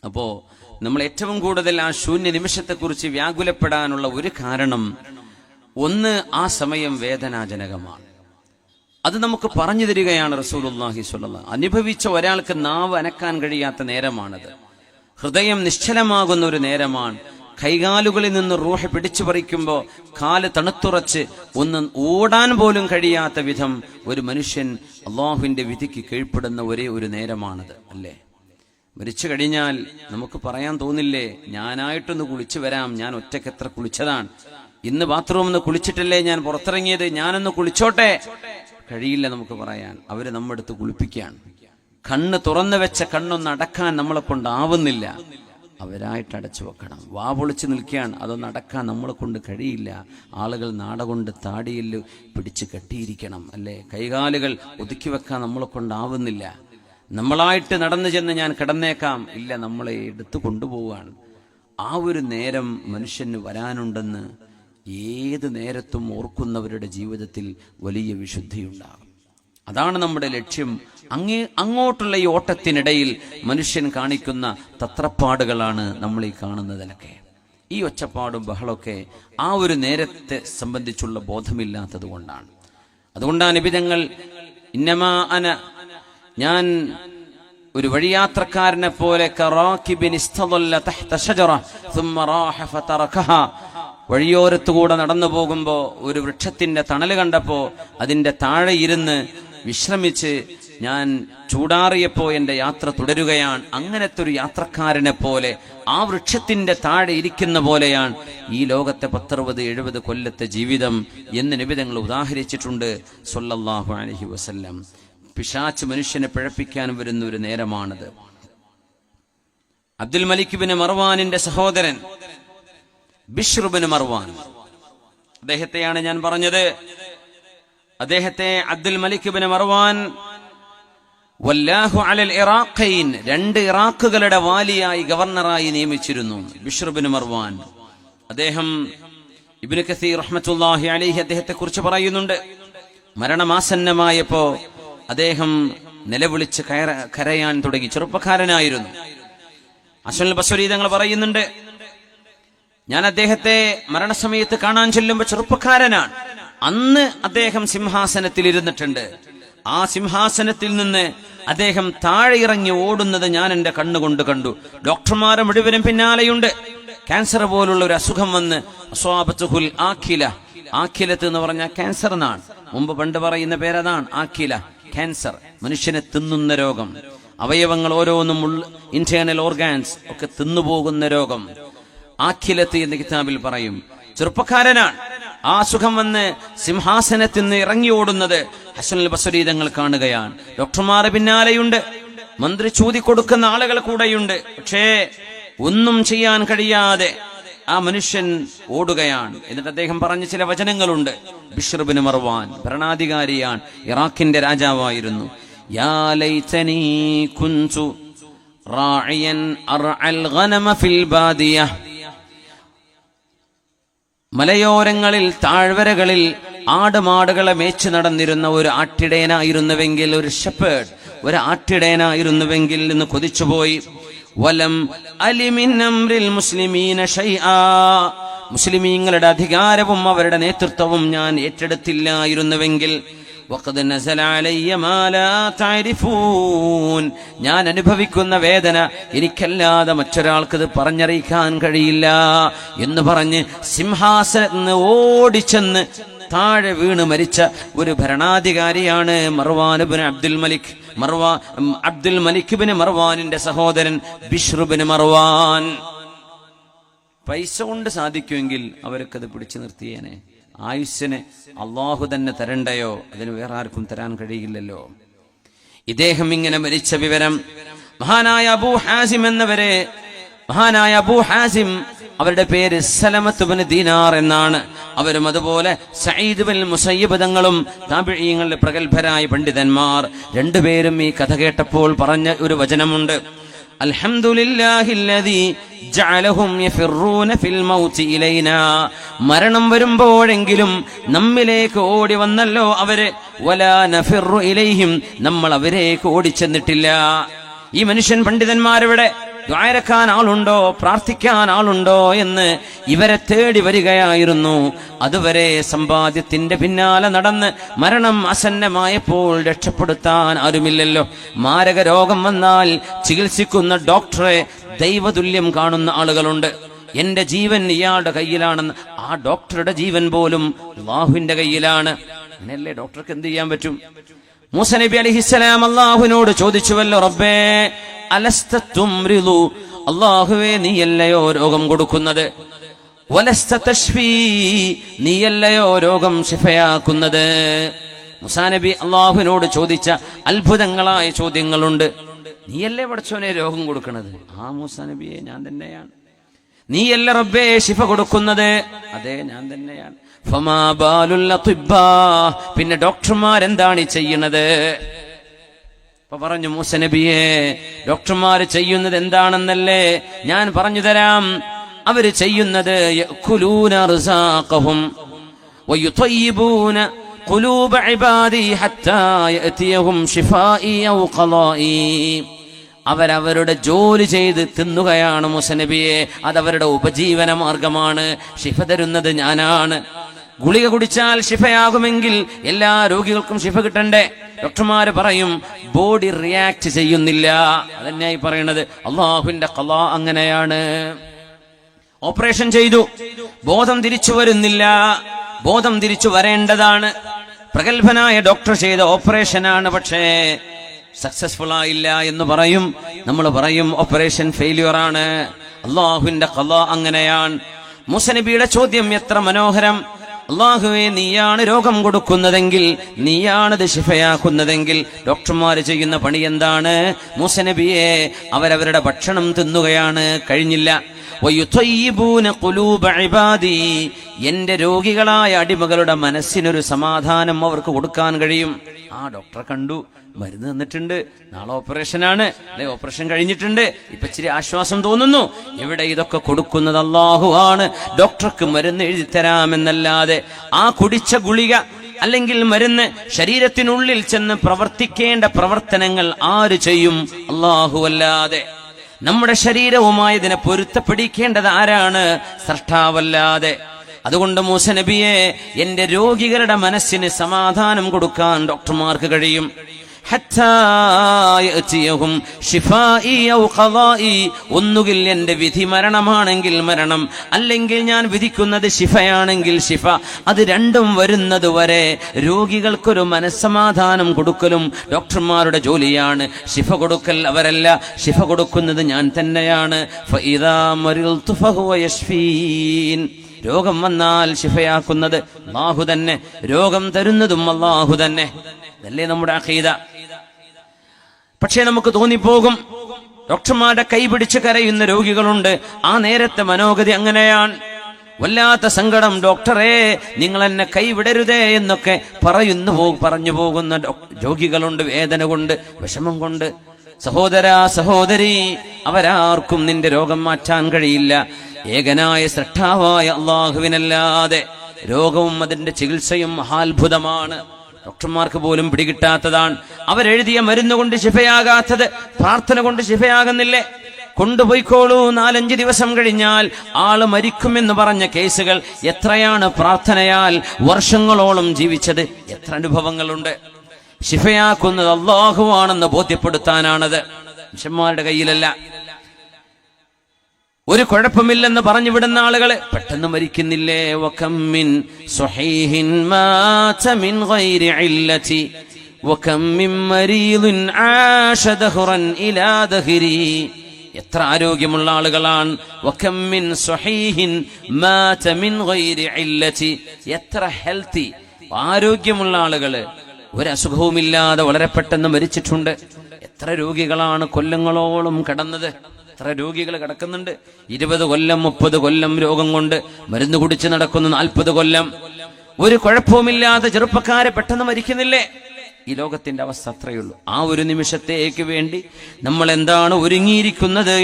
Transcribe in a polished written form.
അപ്പോ നമ്മൾ ഏറ്റവും കൂടുതൽ ആ ശൂന്യ നിമിഷത്തെക്കുറിച്ച് വ്യാകുലപ്പെടാനുള്ള ഒരു കാരണം, ഒന്ന്, ആ സമയം വേദനാജനകമാണ്. അത് നമുക്ക് പറഞ്ഞു തരികയാണ് റസൂലുള്ളാഹി സ്വല്ലല്ലാഹു. അനുഭവിച്ച ഒരാൾക്ക് നാവ് അനക്കാൻ കഴിയാത്ത നേരമാണത്. ഹൃദയം നിശ്ചലമാകുന്ന ഒരു നേരമാണ്. കൈകാലുകളിൽ നിന്ന് റൂഹ് പിടിച്ചു പറിക്കുമ്പോൾ കാല് തണുത്തുറച്ച് ഒന്ന് ഓടാൻ പോലും കഴിയാത്ത വിധം ഒരു മനുഷ്യൻ അള്ളാഹുവിന്റെ വിധിക്ക് കീഴ്പ്പെടുന്ന ഒരേ ഒരു നേരമാണത്, അല്ലേ? മരിച്ചു കഴിഞ്ഞാൽ നമുക്ക് പറയാൻ തോന്നില്ലേ, ഞാനായിട്ടൊന്ന് കുളിച്ചു വരാം, ഞാൻ ഒറ്റയ്ക്ക് എത്ര കുളിച്ചതാണ്, ഇന്ന് ബാത്റൂമിൽ നിന്ന് കുളിച്ചിട്ടല്ലേ ഞാൻ പുറത്തിറങ്ങിയത്, ഞാനൊന്ന് കുളിച്ചോട്ടെ. കഴിയില്ല നമുക്ക് പറയാൻ. അവര് നമ്മെടുത്ത് കുളിപ്പിക്കുകയാണ്. കണ്ണ് തുറന്നു വെച്ച കണ്ണൊന്ന് അടക്കാൻ നമ്മളെ കൊണ്ടാവുന്നില്ല, അവരായിട്ട് അടച്ചു വെക്കണം. വാ പൊളിച്ച് നിൽക്കുകയാണ്, അതൊന്ന് അടക്കാൻ നമ്മളെ കൊണ്ട് കഴിയില്ല. ആളുകൾ നാടകൊണ്ട് താടിയിൽ പിടിച്ച് കെട്ടിയിരിക്കണം, അല്ലേ? കൈകാലുകൾ ഒതുക്കി വെക്കാൻ നമ്മളെ കൊണ്ടാവുന്നില്ല. നമ്മളായിട്ട് നടന്നു ചെന്ന് ഞാൻ കിടന്നേക്കാം, ഇല്ല, നമ്മളെ എടുത്തു കൊണ്ടുപോവാണ്. ആ ഒരു നേരം മനുഷ്യന് വരാനുണ്ടെന്ന് ഏത് നേരത്തും ഓർക്കുന്നവരുടെ ജീവിതത്തിൽ വലിയ വിശുദ്ധിയുണ്ടാകും. അതാണ് നമ്മുടെ ലക്ഷ്യം. അങ്ങോട്ടുള്ള ഈ ഓട്ടത്തിനിടയിൽ മനുഷ്യൻ കാണിക്കുന്ന തത്രപ്പാടുകളാണ് നമ്മൾ ഈ കാണുന്നതിലൊക്കെ. ഈ ഒച്ചപ്പാടും ബഹളമൊക്കെ ആ ഒരു നേരത്തെ സംബന്ധിച്ചുള്ള ബോധമില്ലാത്തത് കൊണ്ടാണ്. അതുകൊണ്ടാണ് നബി തങ്ങൾ ഇന്നമാ അന, ഞാൻ ഒരു വഴിയാത്രക്കാരനെ പോലെ, വഴിയോരത്തുകൂടെ നടന്നു പോകുമ്പോ ഒരു വൃക്ഷത്തിന്റെ തണല് കണ്ടപ്പോ അതിന്റെ താഴെ ഇരുന്ന് വിശ്രമിച്ച് ഞാൻ ചൂടാറിയപ്പോ എന്റെ യാത്ര തുടരുകയാണ്. അങ്ങനത്തെ ഒരു യാത്രക്കാരനെ പോലെ, ആ വൃക്ഷത്തിന്റെ താഴെ ഇരിക്കുന്ന പോലെയാണ് ഈ ലോകത്തെ 60-70 കൊല്ലത്തെ ജീവിതം എന്ന് നബി തങ്ങൾ ഉദാഹരിച്ചിട്ടുണ്ട് സ്വല്ലല്ലാഹു അലൈഹി വസല്ലം. പിശാച് മനുഷ്യനെ പിഴപ്പിക്കാൻ വരുന്ന ഒരു നേരമാണത്. അബ്ദുൽ മലിക് ബിൻ മർവാനിന്റെ സഹോദരൻ ബിശ്ർ ബിൻ മർവാൻ, അദ്ദേഹത്തെയാണ് ഞാൻ പറഞ്ഞത്. അദ്ദേഹത്തെ അബ്ദുൽ മലിക് ബിൻ മർവാൻ വല്ലാഹു അലൽ ഇറാഖൈൻ, 2 ഇറാഖുകളുടെ വാലിയായി, ഗവർണറായി നിയമിച്ചിരുന്നു ബിശ്ർ ബിൻ മർവാൻ. അദ്ദേഹം ഇബ്നു കസീർ റഹ്മത്തുള്ളാഹി അലൈഹി അദ്ദേഹത്തെ കുറിച്ച് പറയുന്നുണ്ട്. മരണമാസന്നമായപ്പോ അദ്ദേഹം നിലവിളിച്ച് കരയാൻ തുടങ്ങി. ചെറുപ്പക്കാരനായിരുന്നു. ഹസനുൽ ബസ്രി തങ്ങൾ പറയുന്നുണ്ട്, ഞാൻ അദ്ദേഹത്തെ മരണസമയത്ത് കാണാൻ ചെല്ലുമ്പോൾ ചെറുപ്പക്കാരനാണ്. അന്ന് അദ്ദേഹം സിംഹാസനത്തിൽ ഇരുന്നിട്ടുണ്ട്. ആ സിംഹാസനത്തിൽ നിന്ന് അദ്ദേഹം താഴെ ഇറങ്ങി ഓടുന്നത് ഞാൻ എന്റെ കണ്ണുകൊണ്ട് കണ്ടു. ഡോക്ടർമാരെ മുഴുവനും പിന്നാലെയുണ്ട്. ക്യാൻസർ പോലുള്ള ഒരു അസുഖം വന്ന് അസ്വാബത്തുഹുൽ ആഖില, ആഖിലത്ത് എന്ന് പറഞ്ഞാൽ ക്യാൻസർ എന്നാണ്. മുമ്പ് പണ്ട് പറയുന്ന പേരതാണ്, ആഖില, ക്യാൻസർ, മനുഷ്യനെ തിന്നുന്ന രോഗം. അവയവങ്ങൾ ഓരോന്നും ഇന്റേണൽ ഓർഗാൻസ് ഒക്കെ തിന്നുപോകുന്ന രോഗം ആഖിലത്ത് എന്ന് കിതാബിൽ പറയും. ചെറുപ്പക്കാരനാണ്. ആ സുഖം വന്ന് സിംഹാസനത്തിൽ നിന്ന് ഇറങ്ങി ഓടുന്നത് ഹസനുൽ ബസ്രി തങ്ങൾ കാണുകയാണ്. ഡോക്ടർമാരെ പിന്നാലെയുണ്ട്, മന്ത്രി ചൂതിക്കൊടുക്കുന്ന ആളുകൾ കൂടെയുണ്ട്. പക്ഷേ ഒന്നും ചെയ്യാൻ കഴിയാതെ ആ മനുഷ്യൻ ഓടുകയാണ്. എന്നിട്ട് അദ്ദേഹം പറഞ്ഞ ചില വചനങ്ങളുണ്ട്. ബിശ്ർ ബിൻ മർവാൻ ഭരണാധികാരിയാണ്, ഇറാഖിന്റെ രാജാവായിരുന്നു. യാ ലൈതനി കുൻതു റാഇയൻ അർഅൽ ഗനമ ഫിൽ ബാദിയ, മലയോരങ്ങളിൽ താഴ്വരകളിൽ ആടുമാടുകളെ മേച്ചു നടന്നിരുന്ന ഒരു ആട്ടിടയനായിരുന്നുവെങ്കിൽ, ഒരു ഷെപ്പേർഡ്, ഒരു ആട്ടിടയനായിരുന്നുവെങ്കിൽ എന്ന് കൊതിച്ചുപോയി. വലം അലിമിൻ അംറിൽ മുസ്ലിമീന ശൈആ, മുസ്ലിമീങ്ങളുടെ അധികാരവും അവരുടെ നേതൃത്വവും ഞാൻ ഏറ്റെടുത്തില്ലായിരുന്നുവെങ്കിൽ, വഖദ് നസല അലയ്യ മാ ലാ തഅരിഫൂൻ, ഞാൻ അനുഭവിക്കുന്ന വേദന എനിക്കല്ലാതെ മറ്റൊരാൾക്കത് പറഞ്ഞറിയിക്കാൻ കഴിയില്ല എന്ന് പറഞ്ഞ് സിംഹാസനത്തിൽ നിന്ന് ഓടിച്ചെന്ന് താഴെ വീണ് മരിച്ച ഒരു ഭരണാധികാരിയാണ് മർവാൻ ഇബ്നു അബ്ദുൽ മലിക്. അബ്ദുൽ മലിക് ബിൻ മർവാനിന്റെ സഹോദരൻ ബിശ്ർ ബിൻ മർവാൻ. പൈസ കൊണ്ട് സാധിക്കുമെങ്കിൽ അവർക്കത് പിടിച്ചു നിർത്തിയേനെ. ആയുസ്സിന് അള്ളാഹു തന്നെ തരണ്ടയോ? അതിന് വേറെ ആർക്കും തരാൻ കഴിയില്ലല്ലോ. ഇദ്ദേഹം ഇങ്ങനെ മരിച്ച വിവരം മഹാനായ അബൂ ഹാസിം എന്നവരെ, മഹാനായ അബൂ ഹാസിം, അവരുടെ പേര് സലമത്ത് ബിൻ ദീനാർ എന്നാണ്. അവരും അതുപോലെ സഈദ് ബിൻ മുസയ്യിബ് തങ്ങളും താബിഈങ്ങളുടെ പ്രഗൽഭരായ പണ്ഡിതന്മാർ രണ്ടുപേരും ഈ കഥ കേട്ടപ്പോൾ പറഞ്ഞ ഒരു വചനമുണ്ട്. അൽഹംദുലില്ലാഹില്ലദീ ജഅലഹും യഫിറൂന ഫിൽ മൗതി ഇലൈനാ, മരണം വരുമ്പോഴെങ്കിലും നമ്മിലേക്ക് ഓടി വന്നല്ലോ അവര്. വലാ നഫിറു ഇലൈഹിം, നമ്മൾ അവരേക്ക് ഓടിച്ചെന്നിട്ടില്ല. ഈ മനുഷ്യൻ പണ്ഡിതന്മാരുടെ ദ്വാരക്കാൻ ആളുണ്ടോ, പ്രാർത്ഥിക്കാൻ ആളുണ്ടോ എന്ന് ഇവരെ തേടി വരികയായിരുന്നു. അതുവരെ സമ്പാദ്യത്തിന്റെ പിന്നാലെ നടന്ന് മരണം ആസന്നമായപ്പോൾ രക്ഷപ്പെടുത്താൻ ആരുമില്ലല്ലോ. മാരക രോഗം വന്നാൽ ചികിത്സിക്കുന്ന ഡോക്ടറെ ദൈവതുല്യം കാണുന്ന ആളുകളുണ്ട്. എന്റെ ജീവൻ ഇയാളുടെ കയ്യിലാണെന്ന്. ആ ഡോക്ടറുടെ ജീവൻ പോലും അല്ലാഹുവിന്റെ കയ്യിലാണ്. അങ്ങനെയല്ലേ ഡോക്ടർക്ക് എന്ത് ചെയ്യാൻ പറ്റും? മൂസ നബി അലൈഹിസ്സലാം അല്ലാഹുവിനോട് ചോദിച്ചുവല്ലോ, റബ്ബേ അലസ്ത തുംറിദു, അല്ലാഹുവേ നീയല്ലയോ രോഗം കൊടുക്കുന്നത്, വലസ്ത തശ്ഫീ, നീയല്ലയോ രോഗം ശിഫയാക്കുന്നത്. മൂസാ നബി അല്ലാഹുവിനോട് ചോദിച്ച അത്ഭുതങ്ങളായ ചോദ്യങ്ങളുണ്ട്. നീയല്ലേ പടച്ചോനെ രോഗം കൊടുക്കുന്നത്? ആ മൂസാ നബിയെ ഞാൻ തന്നെയാണ്. നീയല്ല റബ്ബേ ശിഫ കൊടുക്കുന്നത്? അതെ ഞാൻ തന്നെയാണ്. ഫമാ ബാലുൽ അത്ബാ, പിന്നെ ഡോക്ടർമാരെന്താണ് ചെയ്യുന്നത്? അപ്പൊ പറഞ്ഞു, മൂസ നബിയെ ഡോക്ടർമാർ ചെയ്യുന്നത് എന്താണെന്നല്ലേ ഞാൻ പറഞ്ഞു തരാം. അവര് ചെയ്യുന്നത് യഅ്കുലൂന റസാഖഹും വയുതയ്യിബൂന ഖുലൂബ ഇബാദി ഹത്താ യഅതിയഹും ശിഫാഇ ഔ ഖളാഇ. അവരവരുടെ ജോലി ചെയ്ത് തിന്നുകയാണ് മൂസ നബിയെ. അതവരുടെ ഉപജീവന മാർഗമാണ്. ശിഫ തരുന്നത് ഞാനാണ്. ഗുളിക കുടിച്ചാൽ ശിഫയാകുമെങ്കിൽ എല്ലാ രോഗികൾക്കും ശിഫ കിട്ടണ്ടേ? ഡോക്ടർമാര് പറയും ബോഡി റിയാക്ട് ചെയ്യുന്നില്ല. അതന്നെയായി പറയണത്. അള്ളാഹുവിന്റെ ഖളാ അങ്ങനെയാണ്. ഓപ്പറേഷൻ ചെയ്തു, ബോധം തിരിച്ചു വരുന്നില്ല. ബോധം തിരിച്ചു വരേണ്ടതാണ്. പ്രഗത്ഭനായ ഡോക്ടർ ചെയ്ത ഓപ്പറേഷനാണ്, പക്ഷേ സക്സസ്ഫുൾ ആയില്ല എന്ന് പറയും. നമ്മൾ പറയും ഓപ്പറേഷൻ ഫെയിലിയർ ആണ്. അള്ളാഹുവിന്റെ ഖളാ അങ്ങനെയാണ്. മൂസ നബിയുടെ ചോദ്യം എത്ര മനോഹരം. അള്ളാഹുവേ നീയാണ് രോഗം കൊടുക്കുന്നതെങ്കിൽ, നീയാണത് ശിഫയാക്കുന്നതെങ്കിൽ ഡോക്ടർമാര് ചെയ്യുന്ന പണി എന്താണ്? മൂസ നബിയെ അവരവരുടെ ഭക്ഷണം തിന്നുകയാണ്, കഴിഞ്ഞില്ല. വയുതയ്യിബൂന ഖുലൂബ ഇബാദി, എന്റെ രോഗികളായ അടിമകളുടെ മനസ്സിനൊരു സമാധാനം അവർക്ക് കൊടുക്കാൻ കഴിയും. ആ ഡോക്ടറെ കണ്ടു, മരുന്ന് തന്നിട്ടുണ്ട്, നാളെ ഓപ്പറേഷനാണ്, അല്ലെ ഓപ്പറേഷൻ കഴിഞ്ഞിട്ടുണ്ട്, ഇപ്പൊ ഇച്ചിരി ആശ്വാസം തോന്നുന്നു. ഇവിടെ ഇതൊക്കെ കൊടുക്കുന്നത് അല്ലാഹു ആണ്. ഡോക്ടർക്ക് മരുന്ന് എഴുതി തരാമെന്നല്ലാതെ ആ കുടിച്ച ഗുളിക അല്ലെങ്കിൽ മരുന്ന് ശരീരത്തിനുള്ളിൽ ചെന്ന് പ്രവർത്തിക്കേണ്ട പ്രവർത്തനങ്ങൾ ആര് ചെയ്യും? അല്ലാഹു അല്ലാതെ. നമ്മുടെ ശരീരവുമായി ഇതിനെ പൊരുത്തപ്പെടിക്കേണ്ടത് ആരാണ്? സ്രഷ്ടാവല്ലാതെ. അതുകൊണ്ട് മൂസ നബിയെ എന്റെ രോഗികളുടെ മനസ്സിന് സമാധാനം കൊടുക്കാൻ ഡോക്ടർമാർക്ക് കഴിയും. ഒന്നുകിൽ എന്റെ വിധി മരണമാണെങ്കിൽ മരണം, അല്ലെങ്കിൽ ഞാൻ വിധിക്കുന്നത് ശിഫയാണെങ്കിൽ ശിഫ. അത് രണ്ടും വരുന്നത് വരെ രോഗികൾക്കൊരു മനസ്സമാധാനം കൊടുക്കലും ഡോക്ടർമാരുടെ ജോലിയാണ്. ശിഫ കൊടുക്കൽ അവരല്ല, ശിഫ കൊടുക്കുന്നത് ഞാൻ തന്നെയാണ്. ഫഇദാ മരിൽതു ഫഹുവ യശ്ഫീൻ, രോഗം വന്നാൽ ശിഫയാക്കുന്നത് അല്ലാഹു തന്നെ, രോഗം തരുന്നതും അല്ലാഹു തന്നെ. ഇതല്ലേ നമ്മുടെ അഖീദ. പക്ഷേ നമുക്ക് തോന്നിപ്പോകും, ഡോക്ടർമാരുടെ കൈ പിടിച്ച് കരയുന്ന രോഗികളുണ്ട്. ആ നേരത്തെ മനോഗതി അങ്ങനെയാണ്. വല്ലാത്ത സങ്കടം, ഡോക്ടറെ നിങ്ങൾ എന്നെ കൈവിടരുതേ എന്നൊക്കെ പറഞ്ഞു പോകുന്ന രോഗികളുണ്ട്. വേദന കൊണ്ട്, വിഷമം കൊണ്ട്. സഹോദരാ സഹോദരി, അവരാർക്കും നിന്റെ രോഗം മാറ്റാൻ കഴിയില്ല. ഏകനായ സ്രഷ്ടാവായ അല്ലാഹുവിനല്ലാതെ. രോഗവും അതിന്റെ ചികിത്സയും മഹാത്ഭുതമാണ്. ഡോക്ടർമാർക്ക് പോലും പിടികിട്ടാത്തതാണ്. അവരെഴുതിയ മരുന്ന് കൊണ്ട് ശിഫയാകാത്തത് പ്രാർത്ഥന കൊണ്ട് ശിഫയാകുന്നില്ലേ? കൊണ്ടുപോയിക്കോളൂ, 4-5 ദിവസം കഴിഞ്ഞാൽ ആള് മരിക്കുമെന്ന് പറഞ്ഞ കേസുകൾ എത്രയാണ്? പ്രാർത്ഥനയാൽ വർഷങ്ങളോളം ജീവിച്ചത് എത്ര അനുഭവങ്ങളുണ്ട്. ശിഫയാക്കുന്നത് അല്ലാഹുവാണെന്ന് ബോധ്യപ്പെടുത്താനാണത്, മനുഷ്യന്മാരുടെ കയ്യിലല്ല. ഒരു കുഴപ്പമില്ലെന്ന് പറഞ്ഞു വിടുന്ന ആളുകള് പെട്ടെന്ന് മരിക്കുന്നില്ലേ? വകം മിൻ സ്വഹീഹിൻ മാത മിൻ ഗൈരി ഇല്ലതി വകം മിൻ മരീദിൻ ആശ ദഹ്റൻ ഇലാ ദഹ്രി. എത്ര ആരോഗ്യമുള്ള ആളുകളാണ്. വകം മിൻ സ്വഹീഹിൻ മാത മിൻ ഗൈരി ഇല്ലതി, എത്ര ഹെൽത്തി ആരോഗ്യമുള്ള ആളുകള് ഒരു അസുഖവുമില്ലാതെ വളരെ പെട്ടെന്ന് മരിച്ചിട്ടുണ്ട്. എത്ര രോഗികളാണ് കൊല്ലങ്ങളോളം കിടന്നത്. എത്ര രോഗികൾ കിടക്കുന്നുണ്ട്. 20 കൊല്ലം 30 കൊല്ലം രോഗം കൊണ്ട് മരുന്ന് കുടിച്ച് നടക്കുന്നു. 40 കൊല്ലം ഒരു കുഴപ്പവുമില്ലാതെ ചെറുപ്പക്കാരെ പെട്ടെന്ന് മരിക്കുന്നില്ലേ? ഈ ലോകത്തിന്റെ അവസ്ഥ അത്രയുള്ളൂ. ആ ഒരു നിമിഷത്തേക്ക് വേണ്ടി നമ്മൾ എന്താണ് ഒരുങ്ങിയിരിക്കുന്നത്